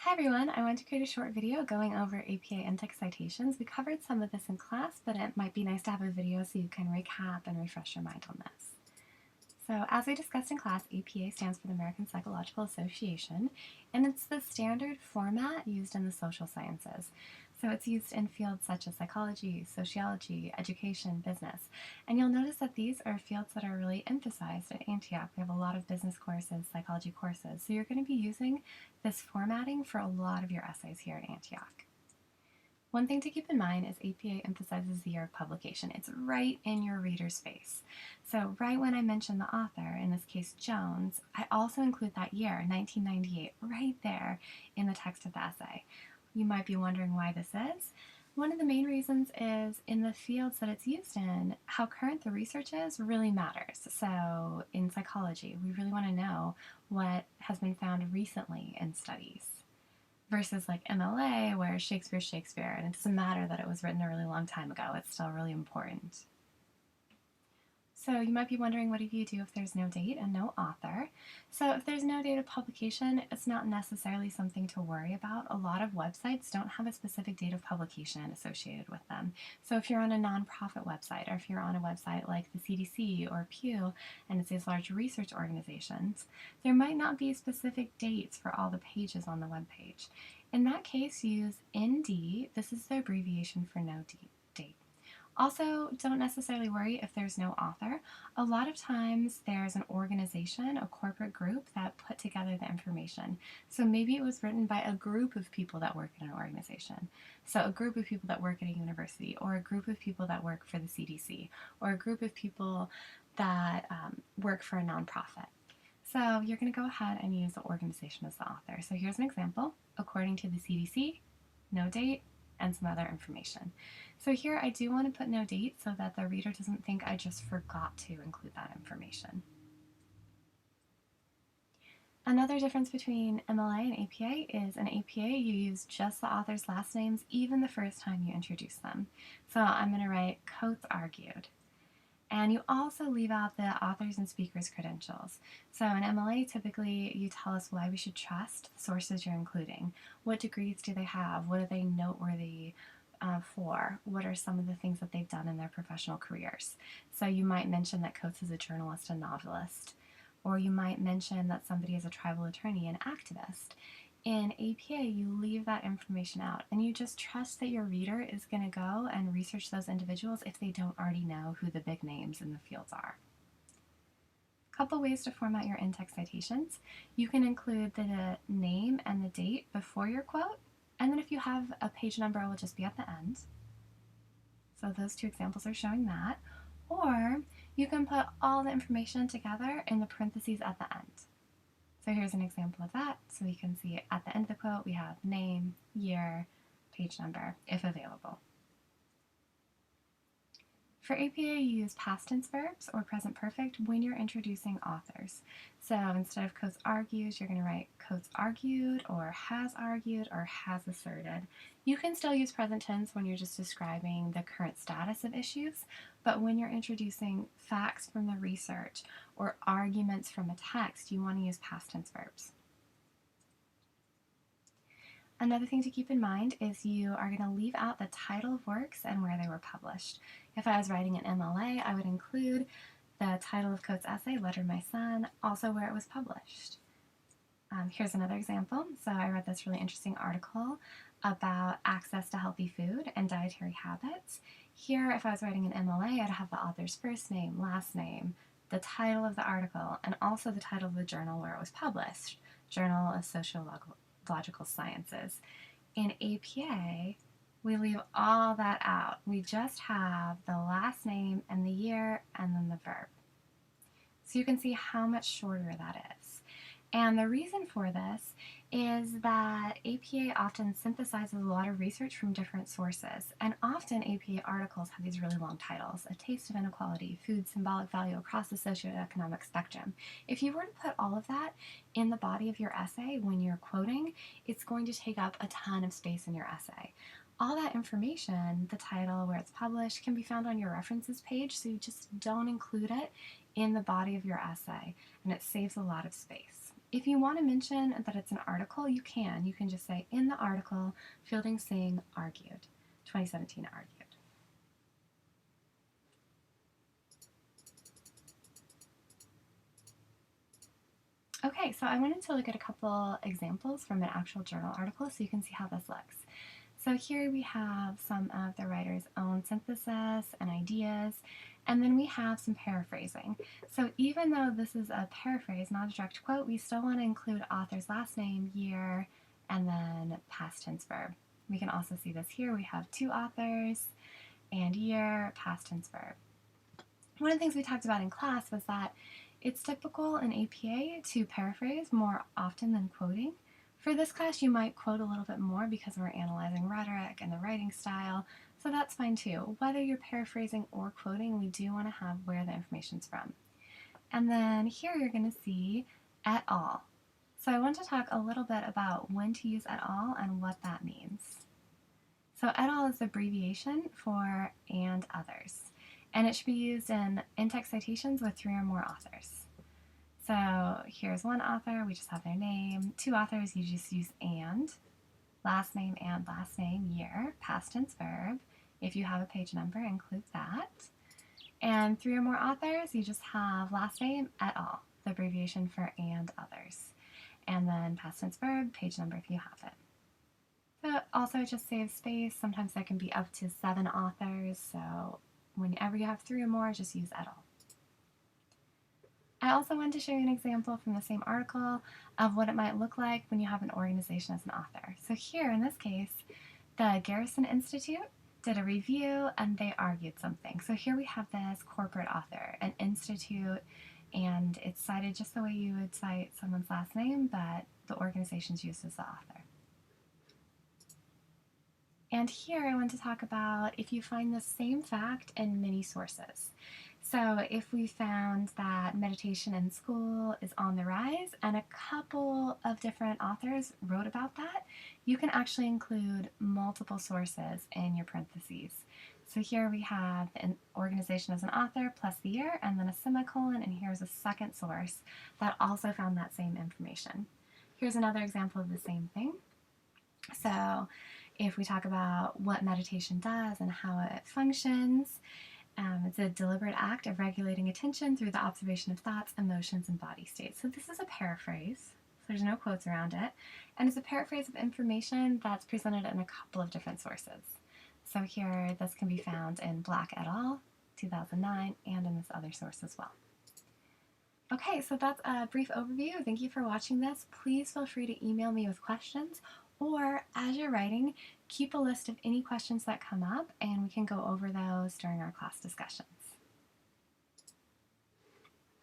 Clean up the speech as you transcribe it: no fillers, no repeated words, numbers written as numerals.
Hi everyone, I want to create a short video going over APA in-text citations. We covered some of this in class, but it might be nice to have a video so you can recap and refresh your mind on this. So as we discussed in class, APA stands for the American Psychological Association, and it's the standard format used in the social sciences. So it's used in fields such as psychology, sociology, education, business. And you'll notice that these are fields that are really emphasized at Antioch. We have a lot of business courses, psychology courses. So you're going to be using this formatting for a lot of your essays here at Antioch. One thing to keep in mind is APA emphasizes the year of publication. It's right in your reader's face. So right when I mention the author, in this case Jones, I also include that year, 1998, right there in the text of the essay. You might be wondering why this is. One of the main reasons is in the fields that it's used in, how current the research is really matters. So in psychology, we really want to know what has been found recently in studies versus like MLA, where Shakespeare's Shakespeare, and it doesn't matter that it was written a really long time ago, it's still really important. So you might be wondering, what do you do if there's no date and no author? So if there's no date of publication, it's not necessarily something to worry about. A lot of websites don't have a specific date of publication associated with them. So if you're on a nonprofit website, or if you're on a website like the CDC or Pew, and it's these large research organizations, there might not be specific dates for all the pages on the web page. In that case, use ND. This is the abbreviation for no date. Also, don't necessarily worry if there's no author. A lot of times there's an organization, a corporate group that put together the information. So maybe it was written by a group of people that work in an organization. So a group of people that work at a university, or a group of people that work for the CDC, or a group of people that work for a nonprofit. So you're going to go ahead and use the organization as the author. So here's an example. According to the CDC, no date, and some other information. So here I do want to put no date so that the reader doesn't think I just forgot to include that information. Another difference between MLA and APA is in APA you use just the author's last names even the first time you introduce them. So I'm going to write Coates argued. And you also leave out the authors and speakers' credentials. So in MLA, typically you tell us why we should trust the sources you're including. What degrees do they have? What are they noteworthy for? What are some of the things that they've done in their professional careers? So you might mention that Coates is a journalist and novelist, or you might mention that somebody is a tribal attorney and activist. In APA, you leave that information out, and you just trust that your reader is going to go and research those individuals if they don't already know who the big names in the fields are. A couple ways to format your in-text citations. You can include the name and the date before your quote, and then if you have a page number, it will just be at the end. So those two examples are showing that. Or you can put all the information together in the parentheses at the end. So here's an example of that. So we can see at the end of the quote, we have name, year, page number, if available. For APA, you use past tense verbs or present perfect when you're introducing authors. So instead of Coates argues, you're going to write Coates argued, or has asserted. You can still use present tense when you're just describing the current status of issues, but when you're introducing facts from the research or arguments from a text, you want to use past tense verbs. Another thing to keep in mind is you are going to leave out the title of works and where they were published. If I was writing an MLA, I would include the title of Coates' essay, Letter to My Son, also where it was published. Here's another example. So I read this really interesting article about access to healthy food and dietary habits. Here, if I was writing an MLA, I'd have the author's first name, last name, the title of the article, and also the title of the journal where it was published, Journal of Sociological Sciences. In APA, we leave all that out. We just have the last name and the year and then the verb. So you can see how much shorter that is. And the reason for this is that APA often synthesizes a lot of research from different sources, and often APA articles have these really long titles: A Taste of Inequality, Food Symbolic Value Across the Socioeconomic Spectrum. If you were to put all of that in the body of your essay when you're quoting, it's going to take up a ton of space in your essay. All that information, the title, where it's published, can be found on your references page, so you just don't include it in the body of your essay, and it saves a lot of space. If you want to mention that it's an article, you can. You can just say, in the article, Fielding Singh argued, 2017 argued. Okay, so I wanted to look at a couple examples from an actual journal article so you can see how this looks. So here we have some of the writer's own synthesis and ideas, and then we have some paraphrasing. So even though this is a paraphrase, not a direct quote, we still want to include author's last name, year, and then past tense verb. We can also see this here. We have two authors and year, past tense verb. One of the things we talked about in class was that it's typical in APA to paraphrase more often than quoting. For this class, you might quote a little bit more because we're analyzing rhetoric and the writing style, so that's fine too. Whether you're paraphrasing or quoting, we do want to have where the information's from. And then here you're going to see et al. So I want to talk a little bit about when to use et al. And what that means. So et al. Is the abbreviation for and others, and it should be used in in-text citations with 3 or more authors. So here's one author, we just have their name. 2 authors, you just use and last name, year, past tense verb. If you have a page number, include that. And 3 or more authors, you just have last name, et al., the abbreviation for and others. And then past tense verb, page number if you have it. So also it just saves space. Sometimes there can be up to 7 authors, so whenever you have 3 or more, just use et al. I also wanted to show you an example from the same article of what it might look like when you have an organization as an author. So here, in this case, the Garrison Institute did a review and they argued something. So here we have this corporate author, an institute, and it's cited just the way you would cite someone's last name, but the organization's used as the author. And here I want to talk about if you find the same fact in many sources. So if we found that meditation in school is on the rise and a couple of different authors wrote about that, you can actually include multiple sources in your parentheses. So here we have an organization as an author plus the year and then a semicolon, and here's a second source that also found that same information. Here's another example of the same thing. So if we talk about what meditation does and how it functions, it's a deliberate act of regulating attention through the observation of thoughts, emotions, and body states. So this is a paraphrase, so there's no quotes around it, and it's a paraphrase of information that's presented in a couple of different sources. So here, this can be found in Black et al., 2009, and in this other source as well. Okay, so that's a brief overview. Thank you for watching this. Please feel free to email me with questions, or as you're writing, keep a list of any questions that come up and we can go over those during our class discussions.